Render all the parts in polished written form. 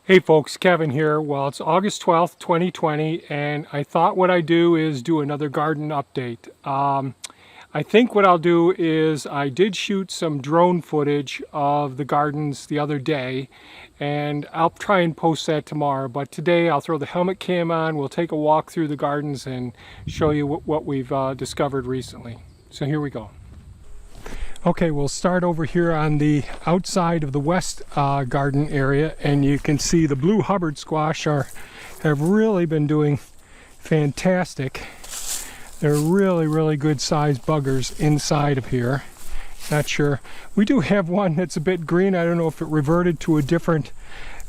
Hey folks, Kevin here. Well, it's August 12th, 2020, and I thought what I'd do is do another garden update. I think what I'll do is I did shoot some drone footage of the gardens the other day, and I'll try and post that tomorrow. But today I'll throw the helmet cam on, we'll take a walk through the gardens and show you what we've discovered recently. So here we go. Okay, we'll start over here on the outside of the west garden area, and you can see the blue Hubbard squash have really been doing fantastic. They're really good sized buggers inside of here. Not sure. We do have one that's a bit green. I don't know if it reverted to a different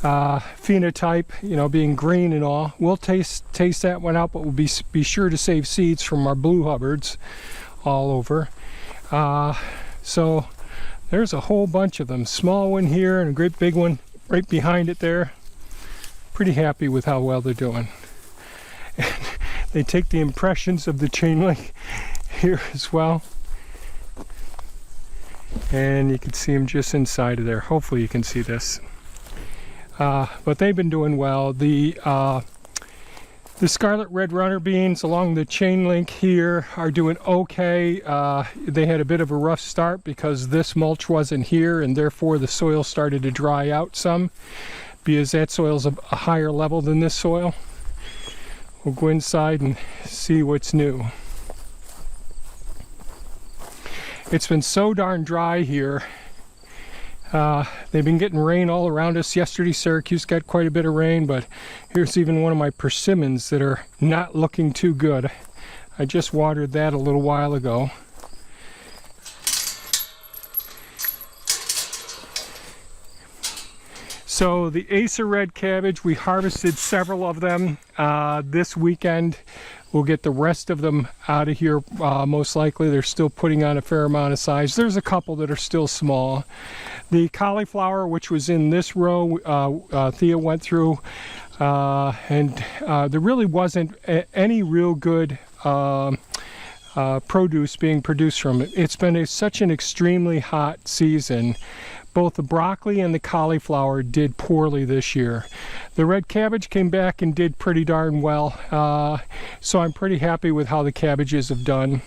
phenotype, you know, being green and all. We'll taste that one out, but we'll be sure to save seeds from our blue Hubbards all over. So there's a whole bunch of them. Small one here and a great big one right behind it there. Pretty happy with how well they're doing. And they take the impressions of the Chainlink here as well. And you can see them just inside of there. Hopefully you can see this. But they've been doing well. The scarlet red runner beans along the Chainlink here are doing okay. They had a bit of a rough start because this mulch wasn't here, and therefore the soil started to dry out some because that soil's a higher level than this soil. We'll go inside and see what's new. It's been so darn dry here. They've been getting rain all around us. Yesterday Syracuse got quite a bit of rain, but here's even one of my persimmons that are not looking too good. I just watered that a little while ago. So the Acer red cabbage, we harvested several of them this weekend. We'll get the rest of them out of here most likely. They're still putting on a fair amount of size. There's a couple that are still small. The cauliflower, which was in this row, Thea went through, and there really wasn't any real good produce being produced from it. It's been such an extremely hot season. Both the broccoli and the cauliflower did poorly this year. The red cabbage came back and did pretty darn well, so I'm pretty happy with how the cabbages have done.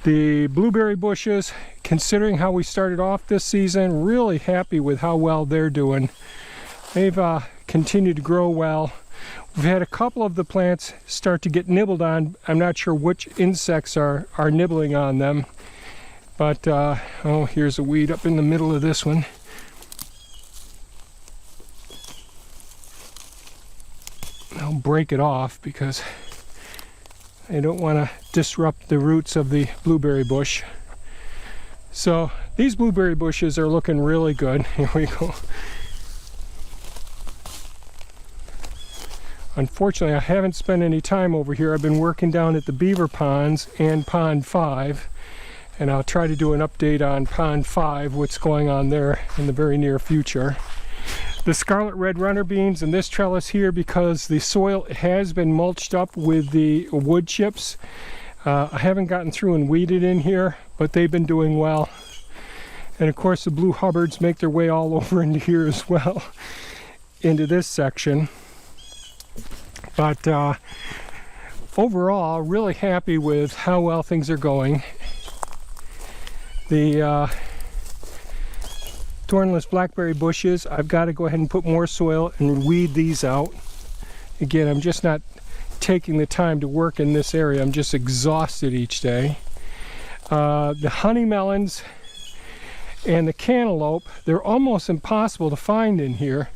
The blueberry bushes, considering how we started off this season, really happy with how well they're doing. They've continued to grow well. We've had a couple of the plants start to get nibbled on. I'm not sure which insects are nibbling on them. But, oh, here's a weed up in the middle of this one. I'll break it off because I don't want to disrupt the roots of the blueberry bush. So these blueberry bushes are looking really good. Here we go. Unfortunately, I haven't spent any time over here. I've been working down at the beaver ponds and pond 5. And I'll try to do an update on pond 5, what's going on there in the very near future. The scarlet red runner beans in this trellis here, because the soil has been mulched up with the wood chips. I haven't gotten through and weeded in here, but they've been doing well. And of course the blue Hubbards make their way all over into here as well, into this section. But overall, really happy with how well things are going. The thornless blackberry bushes, I've got to go ahead and put more soil and weed these out. Again, I'm just not taking the time to work in this area. I'm just exhausted each day. The honey melons and the cantaloupe, they're almost impossible to find in here,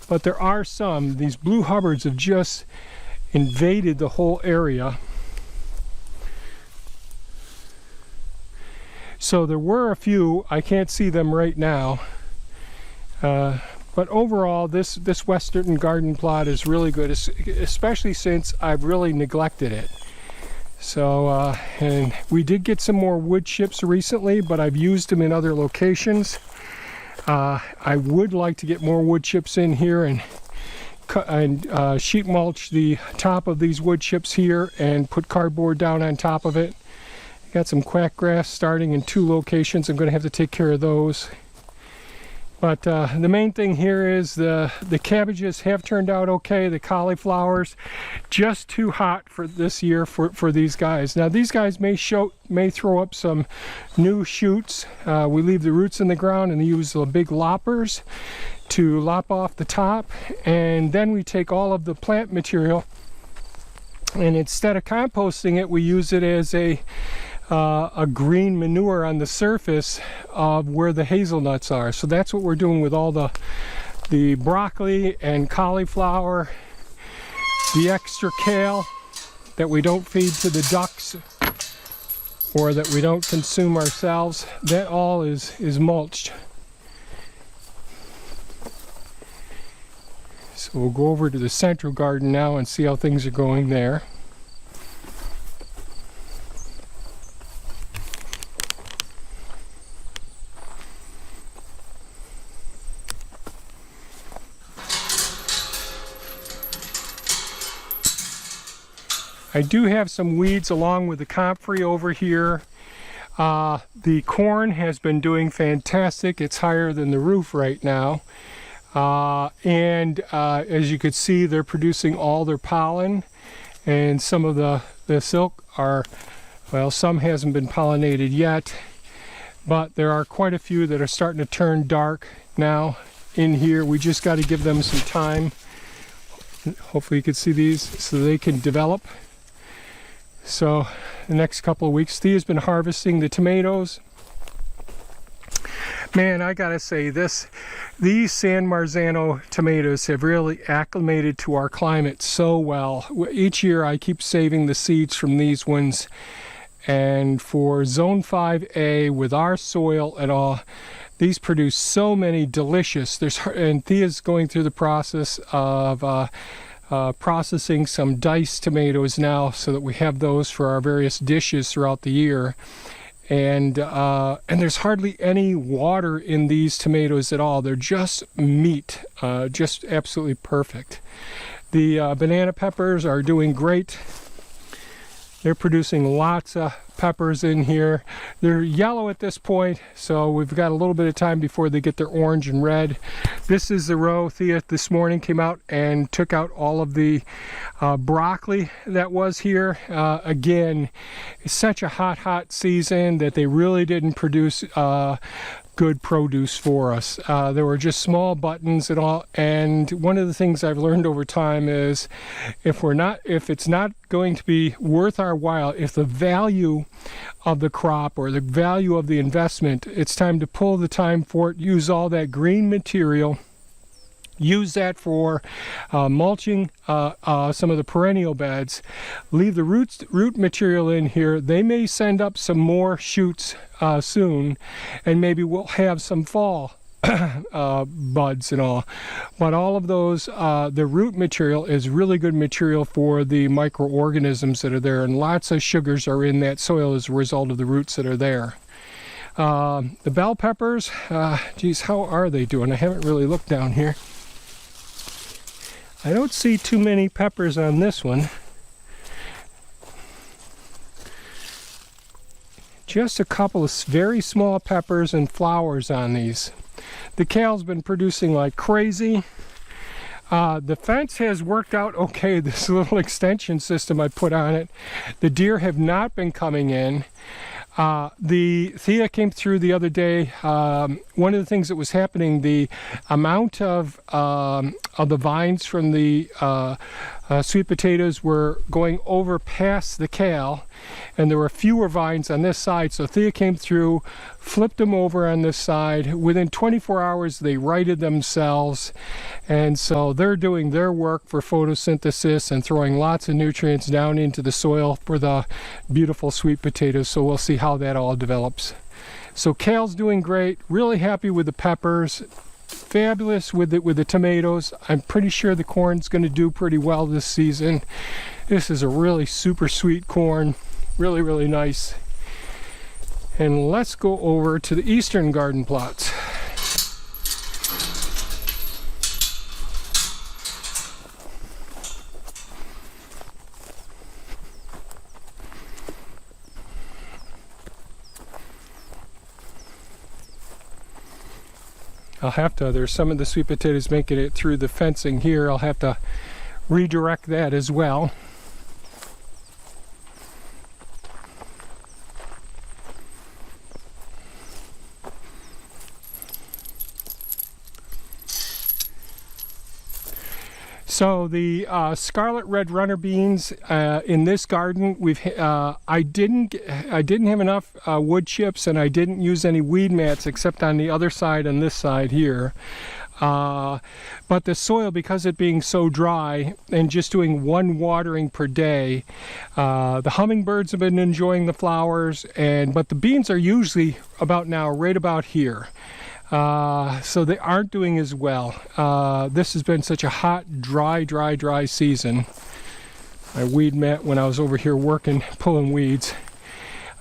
but there are some. These blue Hubbards have just invaded the whole area. So there were a few. I can't see them right now, but overall this western garden plot is really good, especially since I've really neglected it. So and we did get some more wood chips recently, but I've used them in other locations. I would like to get more wood chips in here and sheet mulch the top of these wood chips here and put cardboard down on top of it. Got some quack grass starting in 2 locations. I'm going to have to take care of those. But the main thing here is the cabbages have turned out okay. The cauliflowers, just too hot for this year for these guys. Now these guys may throw up some new shoots. We leave the roots in the ground and use the big loppers to lop off the top, and then we take all of the plant material, and instead of composting it, we use it as a green manure on the surface of where the hazelnuts are. So that's what we're doing with all the broccoli and cauliflower, the extra kale that we don't feed to the ducks or that we don't consume ourselves. That all is mulched. So we'll go over to the central garden now and see how things are going there. I do have some weeds along with the comfrey over here. The corn has been doing fantastic. It's higher than the roof right now. As you could see, they're producing all their pollen, and some of the silk are, well, some hasn't been pollinated yet, but there are quite a few that are starting to turn dark now in here. We just got to give them some time. Hopefully you can see these so they can develop. So the next couple of weeks, Thea's been harvesting the tomatoes. Man, I gotta say, these San Marzano tomatoes have really acclimated to our climate so well. Each year I keep saving the seeds from these ones, and for Zone 5A with our soil and all, these produce so many delicious. And Thea's going through the process of processing some diced tomatoes now so that we have those for our various dishes throughout the year. And there's hardly any water in these tomatoes at all. They're just meat, just absolutely perfect. The banana peppers are doing great. They're producing lots of peppers in here. They're yellow at this point, so we've got a little bit of time before they get their orange and red. This is the row. Thea this morning came out and took out all of the broccoli that was here. Again, it's such a hot season that they really didn't produce good produce for us. There were just small buttons and all, and one of the things I've learned over time is if it's not going to be worth our while, if the value of the crop or the value of the investment, it's time to pull the time for it, use all that green material, use that for mulching some of the perennial beds, leave the root material in here. They may send up some more shoots soon, and maybe we'll have some fall buds and all. But all of those, the root material is really good material for the microorganisms that are there, and lots of sugars are in that soil as a result of the roots that are there. The bell peppers, geez, how are they doing? I haven't really looked down here. I don't see too many peppers on this one. Just a couple of very small peppers and flowers on these. The kale's been producing like crazy. The fence has worked out okay, this little extension system I put on it. The deer have not been coming in. Thea came through the other day. One of the things that was happening, the amount of the vines from the sweet potatoes were going over past the kale, and there were fewer vines on this side. So Thea came through, flipped them over on this side. Within 24 hours, they righted themselves, and so they're doing their work for photosynthesis and throwing lots of nutrients down into the soil for the beautiful sweet potatoes. So we'll see how that all develops. So kale's doing great. Really happy with the peppers. Fabulous with the tomatoes. I'm pretty sure the corn's going to do pretty well this season. This is a really super sweet corn. Really, really nice. And let's go over to the eastern garden plots. I'll have to, there's some of the sweet potatoes making it through the fencing here. I'll have to redirect that as well. So the scarlet red runner beans in this garden, I didn't have enough wood chips, and I didn't use any weed mats except on the other side and this side here. But the soil, because it being so dry and just doing one watering per day, the hummingbirds have been enjoying the flowers, but the beans are usually about now right about here. So they aren't doing as well. This has been such a hot, dry season. I weed mat when I was over here working, pulling weeds.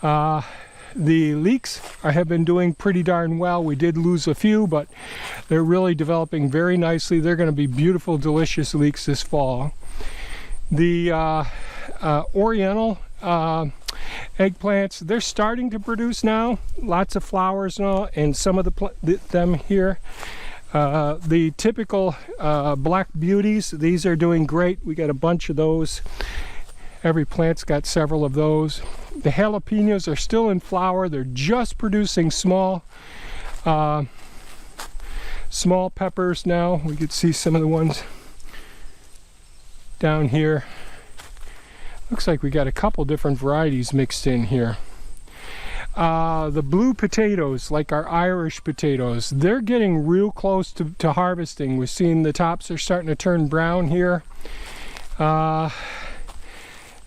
The leeks have been doing pretty darn well. We did lose a few, but they're really developing very nicely. They're going to be beautiful, delicious leeks this fall. The Oriental eggplants, they're starting to produce now, lots of flowers now, and some of them here. The typical black beauties, these are doing great. We got a bunch of those. Every plant's got several of those. The jalapenos are still in flower. They're just producing small peppers now. We could see some of the ones down here. Looks like we got a couple different varieties mixed in here. The blue potatoes, like our Irish potatoes, they're getting real close to harvesting. We're seeing the tops are starting to turn brown here.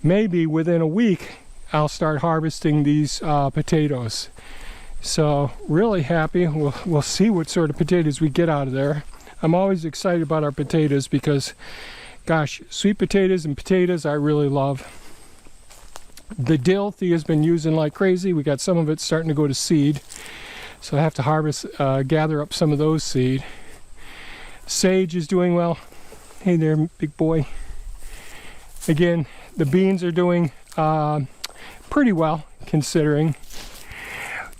Maybe within a week I'll start harvesting these potatoes. So really happy. We'll see what sort of potatoes we get out of there. I'm always excited about our potatoes because, gosh, sweet potatoes and potatoes I really love. The dill Thea's been using like crazy. We got some of it starting to go to seed, so I have to harvest, gather up some of those seed. Sage is doing well. Hey there, big boy. Again, the beans are doing pretty well considering.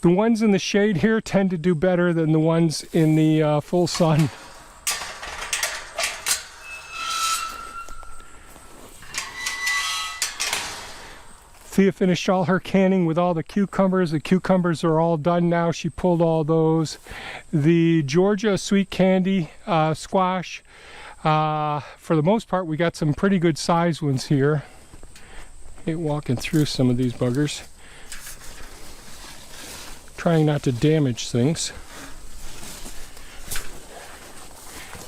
The ones in the shade here tend to do better than the ones in the full sun. Thea finished all her canning with all the cucumbers. The cucumbers are all done now. She pulled all those. The Georgia sweet candy squash, for the most part, we got some pretty good sized ones here. I hate walking through some of these buggers. Trying not to damage things.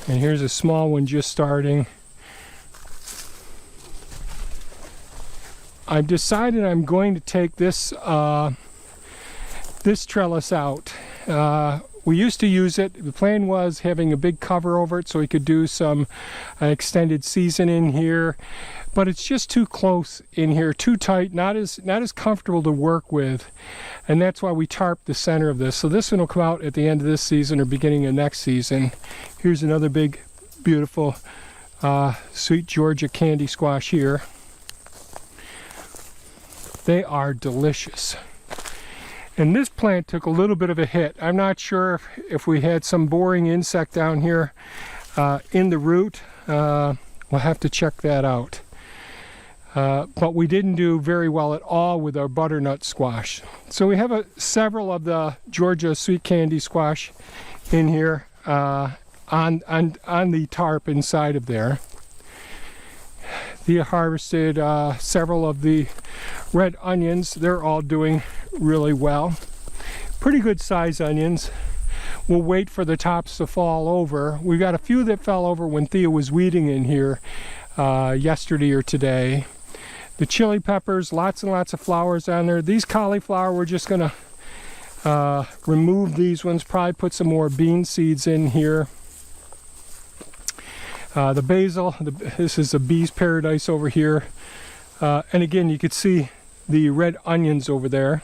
And here's a small one just starting. I've decided I'm going to take this this trellis out. We used to use it. The plan was having a big cover over it so we could do some extended season in here, but it's just too close in here, too tight, not as comfortable to work with, and that's why we tarped the center of this. So this one will come out at the end of this season or beginning of next season. Here's another big, beautiful sweet Georgia candy squash here. They are delicious. And this plant took a little bit of a hit. I'm not sure if we had some boring insect down here in the root. We'll have to check that out. But we didn't do very well at all with our butternut squash. So we have several of the Georgia sweet candy squash in here on the tarp inside of there. Thea harvested several of the red onions. They're all doing really well. Pretty good size onions. We'll wait for the tops to fall over. We got a few that fell over when Thea was weeding in here yesterday or today. The chili peppers, lots and lots of flowers on there. These cauliflower, we're just gonna remove these ones, probably put some more bean seeds in here. The basil, this is a bee's paradise over here. And again, you could see the red onions over there.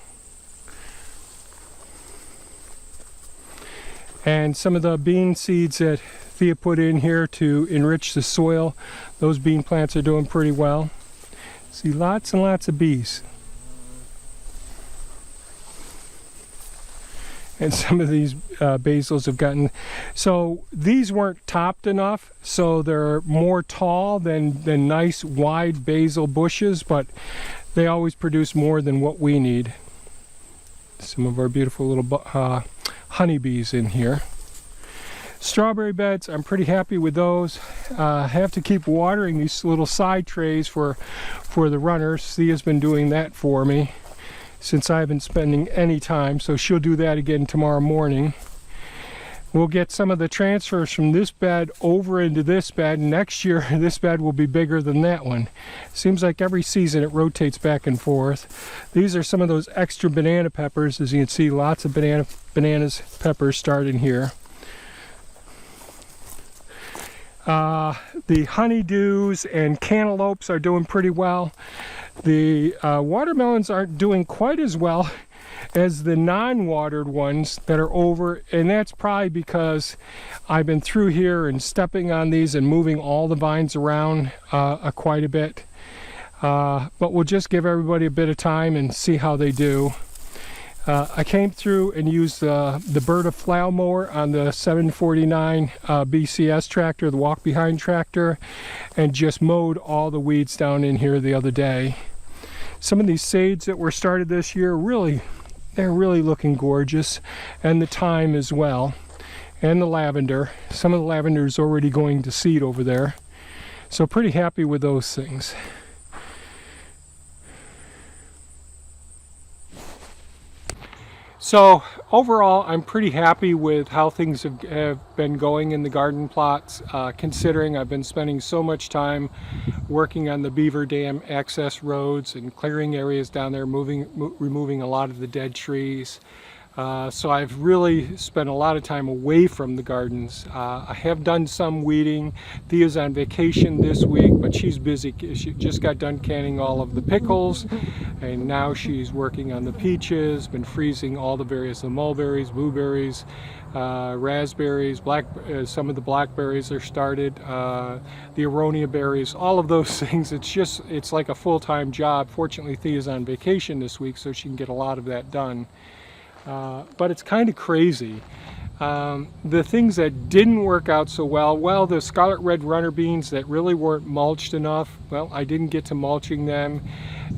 And some of the bean seeds that Thea put in here to enrich the soil. Those bean plants are doing pretty well. See lots and lots of bees. and some of these basils have gotten, so these weren't topped enough, so they're more tall than nice wide basil bushes, but they always produce more than what we need. Some of our beautiful little honeybees in here. Strawberry beds, I'm pretty happy with those. I have to keep watering these little side trays for the runners. Thea's been doing that for me since I've been spending any time, so she'll do that again tomorrow morning. We'll get some of the transfers from this bed over into this bed. Next year, this bed will be bigger than that one. Seems like every season it rotates back and forth. These are some of those extra banana peppers. As you can see, lots of bananas peppers starting here. The honeydews and cantaloupes are doing pretty well. The watermelons aren't doing quite as well as the non-watered ones that are over, and that's probably because I've been through here and stepping on these and moving all the vines around quite a bit. But we'll just give everybody a bit of time and see how they do. I came through and used the Berta flail mower on the 749 BCS tractor, the walk-behind tractor, and just mowed all the weeds down in here the other day. Some of these sage that were started this year, they're really looking gorgeous, and the thyme as well, and the lavender. Some of the lavender is already going to seed over there, so pretty happy with those things. So overall, I'm pretty happy with how things have been going in the garden plots, considering I've been spending so much time working on the beaver dam access roads and clearing areas down there, removing a lot of the dead trees. So I've really spent a lot of time away from the gardens. I have done some weeding. Thea's on vacation this week, but she's busy. She just got done canning all of the pickles, and now she's working on the peaches, been freezing all the various mulberries, blueberries, raspberries, some of the blackberries are started, the aronia berries, all of those things. It's like a full-time job. Fortunately, Thea's on vacation this week, so she can get a lot of that done. But it's kind of crazy. The things that didn't work out so well, the scarlet red runner beans that really weren't mulched enough, well, I didn't get to mulching them,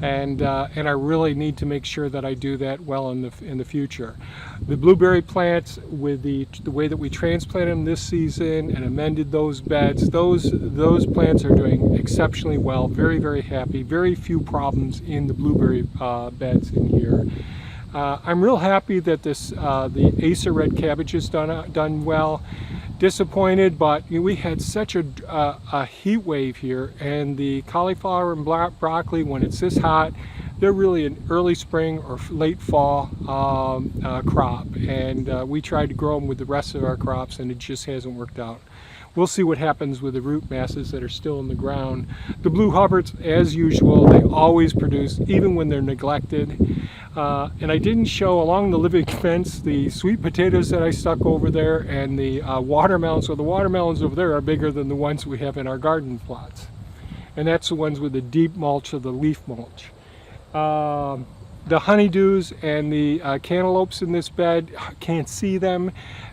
and I really need to make sure that I do that well in the future. The blueberry plants, with the way that we transplanted them this season and amended those beds, those plants are doing exceptionally well. Very, very happy. Very few problems in the blueberry beds in here. I'm real happy that the Acer red cabbage has done well. Disappointed, but we had such a heat wave here, and the cauliflower and broccoli, when it's this hot, they're really an early spring or late fall crop, and we tried to grow them with the rest of our crops, and it just hasn't worked out. We'll see what happens with the root masses that are still in the ground. The blue Hubbards, as usual, they always produce, even when they're neglected. And I didn't show along the living fence the sweet potatoes that I stuck over there, and the watermelons. So the watermelons over there are bigger than the ones we have in our garden plots. And that's the ones with the deep mulch or the leaf mulch. The honeydews and the cantaloupes in this bed, can't see them.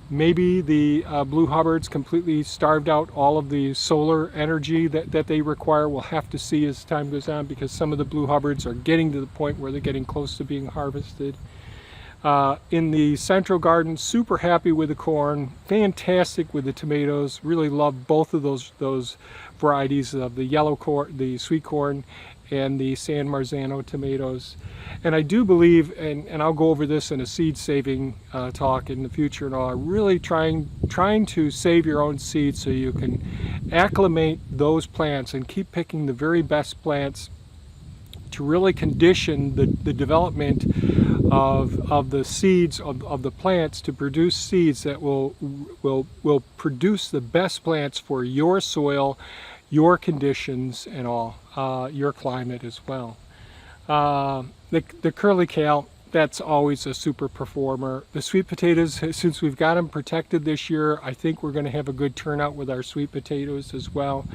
Maybe the blue Hubbards completely starved out all of the solar energy that they require. We'll have to see as time goes on, because some of the blue Hubbards are getting to the point where they're getting close to being harvested. In the central garden, super happy with the corn, fantastic with the tomatoes. Really love both of those varieties of the yellow corn, the sweet corn, and the San Marzano tomatoes. And I do believe, and I'll go over this in a seed saving talk in the future and all, really trying to save your own seeds so you can acclimate those plants and keep picking the very best plants to really condition the development of the seeds of the plants to produce seeds that will produce the best plants for your soil, your conditions, and all, your climate as well. The curly kale, that's always a super performer. The sweet potatoes, since we've got them protected this year, I think we're going to have a good turnout with our sweet potatoes as well.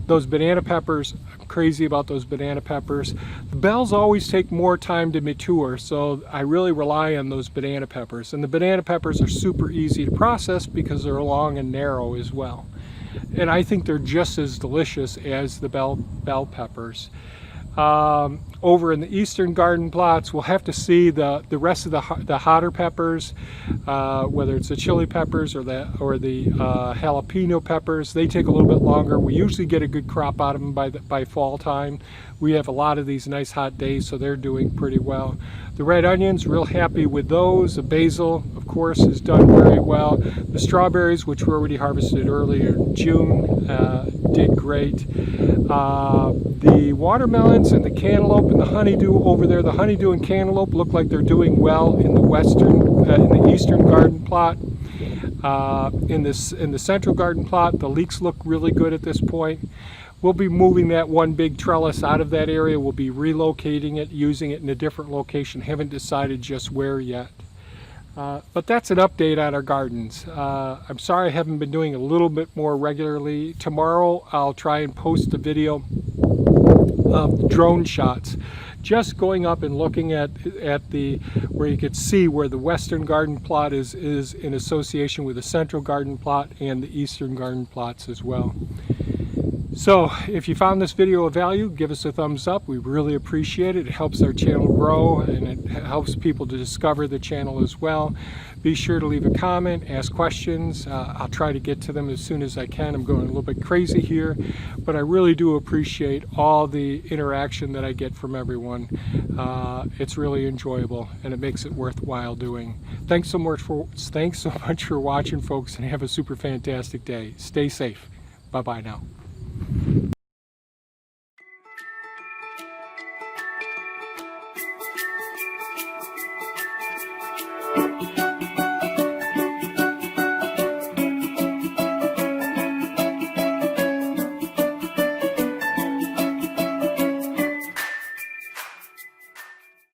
Those banana peppers, I'm crazy about those banana peppers. The bells always take more time to mature, so I really rely on those banana peppers. And the banana peppers are super easy to process because they're long and narrow as well. And I think they're just as delicious as the bell peppers. Over in the eastern garden plots, we'll have to see the rest of the hotter peppers, whether it's the chili peppers or the jalapeno peppers. They take a little bit longer. We usually get a good crop out of them by fall time. We have a lot of these nice hot days, so they're doing pretty well. The red onions, real happy with those. The basil, of course, has done very well. The strawberries, which were already harvested earlier in June, did great. The watermelons and the cantaloupe and the honeydew over there, the honeydew and cantaloupe look like they're doing well in the eastern garden plot. In the central garden plot, the leeks look really good at this point. We'll be moving that one big trellis out of that area. We'll be relocating it, using it in a different location. Haven't decided just where yet. But that's an update on our gardens. I'm sorry I haven't been doing a little bit more regularly. Tomorrow I'll try and post a video of drone shots, just going up and looking at where you could see where the western garden plot is in association with the central garden plot and the eastern garden plots as well. So if you found this video of value, give us a thumbs up. We really appreciate it. It helps our channel grow, and it helps people to discover the channel as well. Be sure to leave a comment, ask questions. I'll try to get to them as soon as I can. I'm going a little bit crazy here, but I really do appreciate all the interaction that I get from everyone. It's really enjoyable, and it makes it worthwhile doing. Thanks so much for watching, folks, and have a super fantastic day. Stay safe. Bye-bye now.